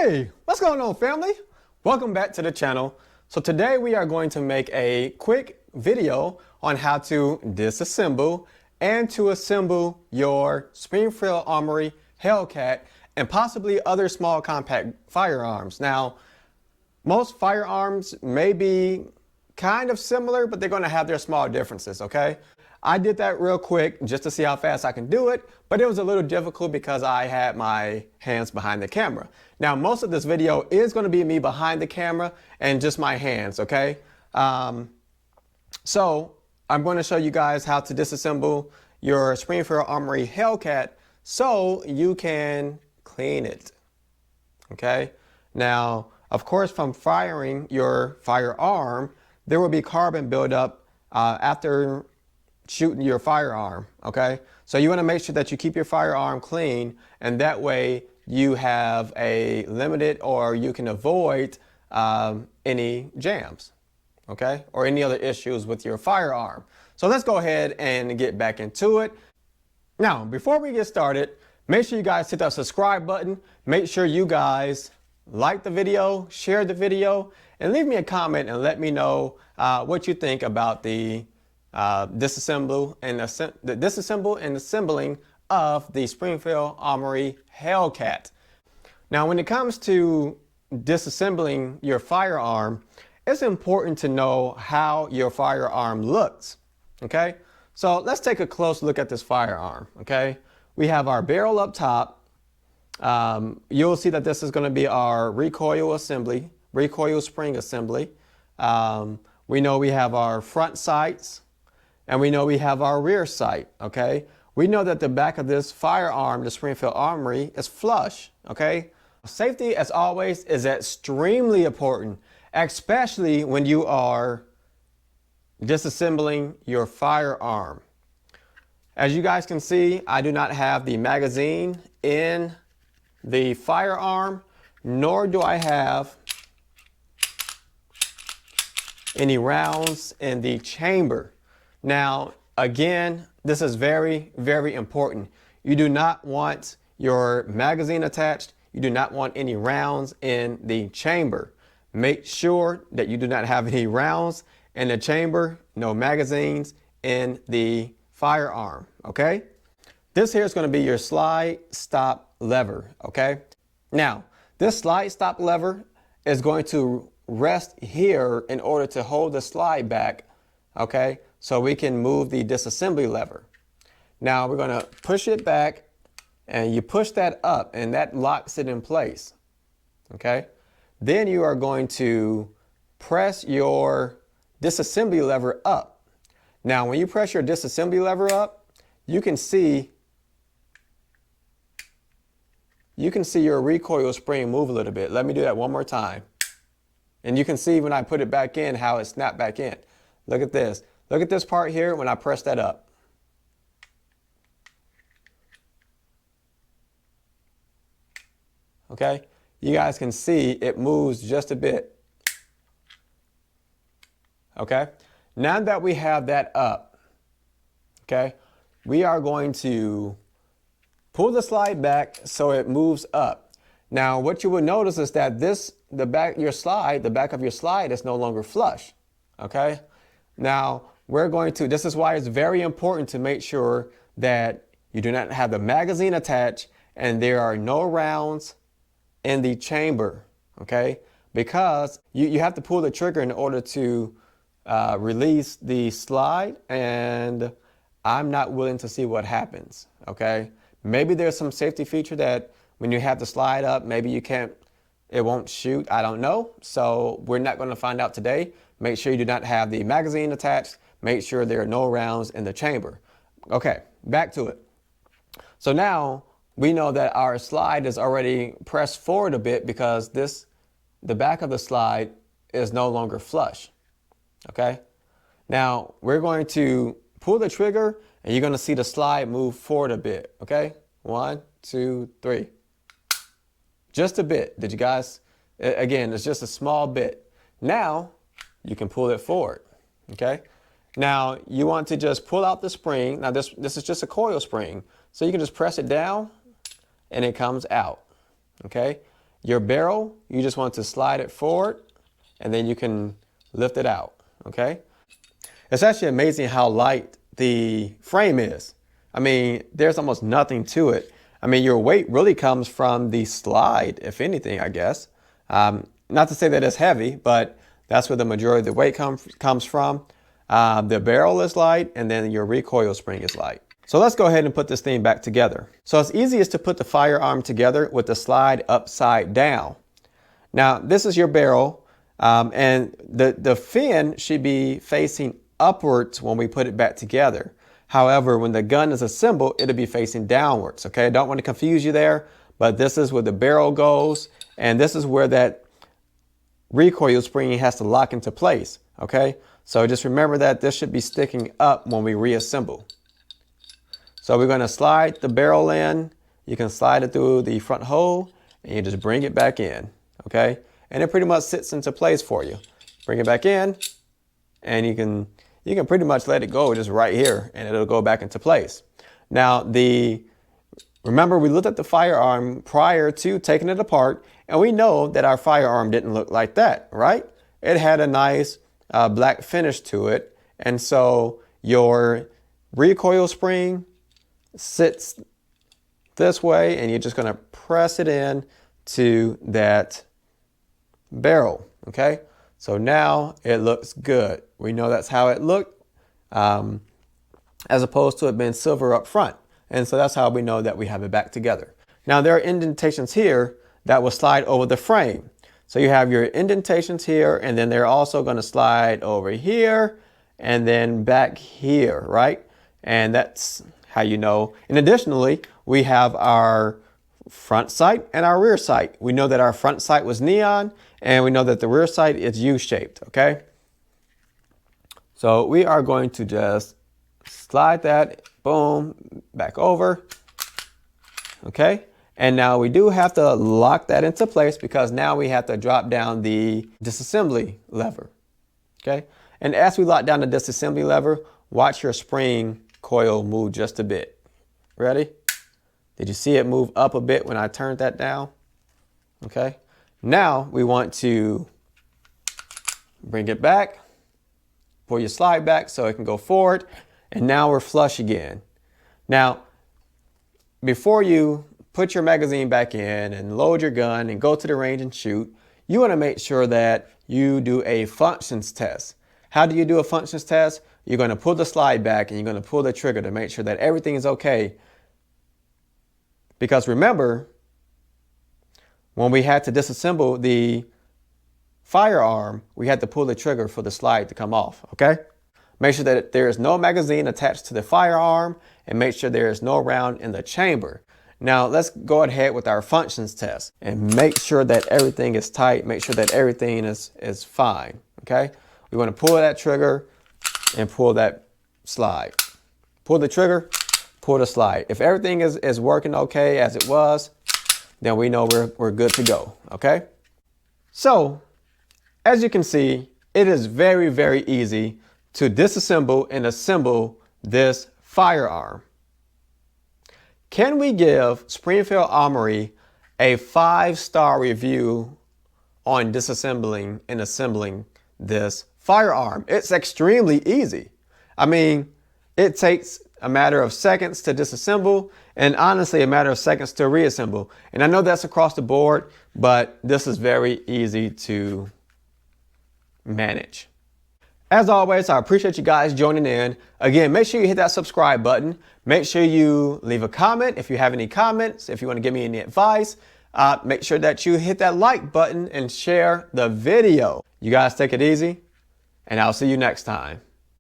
Hey, what's going on, family? Welcome back to the channel. So today we are going to make a quick video on how to disassemble and to assemble your Springfield Armory Hellcat and possibly other small compact firearms. Now, most firearms may be kind of similar, but they're going to have their small differences, okay? I did that real quick just to see how fast I can do it, but it was a little difficult because I had my hands behind the camera. Now, most of this video is going to be me behind the camera and just my hands, okay? So I'm going to show you guys how to disassemble your Springfield Armory Hellcat so you can clean it, okay? Now, of course, from firing your firearm, there will be carbon buildup after shooting your firearm, okay? So you want to make sure that you keep your firearm clean, and that way you have a limited, or you can avoid any jams, okay? Or any other issues with your firearm. So let's go ahead and get back into it. Now, before we get started, make sure you guys hit that subscribe button. Make sure you guys like the video, share the video, and leave me a comment and let me know what you think about the disassemble and assembling of the Springfield Armory Hellcat. Now, when it comes to disassembling your firearm, it's important to know how your firearm looks, okay? So let's take a close look at this firearm, okay? We have our barrel up top. You'll see that this is going to be our recoil spring assembly. We know we have our front sights, and we know we have our rear sight, okay? We know that the back of this firearm, the Springfield Armory, is flush, okay? Safety, as always, is extremely important, especially when you are disassembling your firearm. As you guys can see, I do not have the magazine in the firearm, nor do I have any rounds in the chamber. Now, again, this is very, very important. You do not want your magazine attached. You do not want any rounds in the chamber. Make sure that you do not have any rounds in the chamber, no magazines in the firearm, okay? This here is going to be your slide stop lever, okay? Now, this slide stop lever is going to rest here in order to hold the slide back, okay? So we can move the disassembly lever. Now we're going to push it back, and you push that up, and that locks it in place, okay? Then you are going to press your disassembly lever up. Now when you press your disassembly lever up, you can see your recoil spring move a little bit. Let me do that one more time. And you can see when I put it back in how it snapped back in. Look at this. Look at this part here when I press that up. Okay, you guys can see it moves just a bit. Okay, now that we have that up, okay, we are going to pull the slide back so it moves up. Now, what you will notice is that the back of your slide is no longer flush. Okay, now this is why it's very important to make sure that you do not have the magazine attached and there are no rounds in the chamber, okay? Because you have to pull the trigger in order to release the slide, and I'm not willing to see what happens, okay? Maybe there's some safety feature that when you have the slide up, maybe it won't shoot, I don't know. So we're not gonna find out today. Make sure you do not have the magazine attached. Make sure there are no rounds in the chamber. Okay, back to it. So now we know that our slide is already pressed forward a bit because the back of the slide is no longer flush, okay? Now we're going to pull the trigger and you're gonna see the slide move forward a bit, okay? 1, 2, 3. Just a bit. Did you guys? Again, it's just a small bit. Now you can pull it forward, okay? Now you want to just pull out the spring. Now this is just a coil spring. So you can just press it down and it comes out, okay? your barrel, you just want to slide it forward and then you can lift it out, okay? It's actually amazing how light the frame is. I mean, there's almost nothing to it. I mean, your weight really comes from the slide, if anything, I guess. Not to say that it's heavy, but that's where the majority of the weight comes from. The barrel is light, and then your recoil spring is light. So let's go ahead and put this thing back together. So it's easiest to put the firearm together with the slide upside down. Now, this is your barrel, and the fin should be facing upwards when we put it back together. However, when the gun is assembled, it'll be facing downwards, okay? I don't want to confuse you there, but this is where the barrel goes, and this is where that recoil spring has to lock into place, okay? So just remember that this should be sticking up when we reassemble. So we're going to slide the barrel in. You can slide it through the front hole, and you just bring it back in, okay? And it pretty much sits into place for you. Bring it back in, and you can pretty much let it go just right here, and it'll go back into place. Now, remember we looked at the firearm prior to taking it apart, and we know that our firearm didn't look like that, right? It had a nice black finish to it, and so your recoil spring sits this way, and you're just going to press it in to that barrel, okay? So now it looks good. We know that's how it looked, as opposed to it being silver up front. And so that's how we know that we have it back together. Now there are indentations here that will slide over the frame. So you have your indentations here, and then they're also going to slide over here and then back here, right? And that's how you know. And additionally, we have our front sight and our rear sight. We know that our front sight was neon, and we know that the rear sight is U-shaped, okay? So we are going to just slide that, boom, back over, okay? And now we do have to lock that into place because now we have to drop down the disassembly lever, okay? And as we lock down the disassembly lever, watch your spring coil move just a bit. Ready? Did you see it move up a bit when I turned that down? Okay. Now we want to bring it back, pull your slide back so it can go forward, and now we're flush again. Now, before you put your magazine back in and load your gun and go to the range and shoot, you want to make sure that you do a functions test. How do you do a functions test? You're going to pull the slide back and you're going to pull the trigger to make sure that everything is okay. Because remember, when we had to disassemble the firearm, we had to pull the trigger for the slide to come off, okay? Make sure that there is no magazine attached to the firearm, and make sure there is no round in the chamber. Now let's go ahead with our functions test and make sure that everything is tight, make sure that everything is fine, okay? We want to pull that trigger and pull that slide. Pull the trigger, pull the slide. If everything is working okay as it was, then we know we're good to go, okay? So, as you can see, it is very, very easy to disassemble and assemble this firearm. Can we give Springfield Armory a 5-star review on disassembling and assembling this firearm? It's extremely easy. I mean, it takes a matter of seconds to disassemble and honestly a matter of seconds to reassemble. And I know that's across the board, but this is very easy to manage. As always, I appreciate you guys joining in. Again, make sure you hit that subscribe button. Make sure you leave a comment if you have any comments, if you want to give me any advice. Make sure that you hit that like button and share the video. You guys take it easy, and I'll see you next time.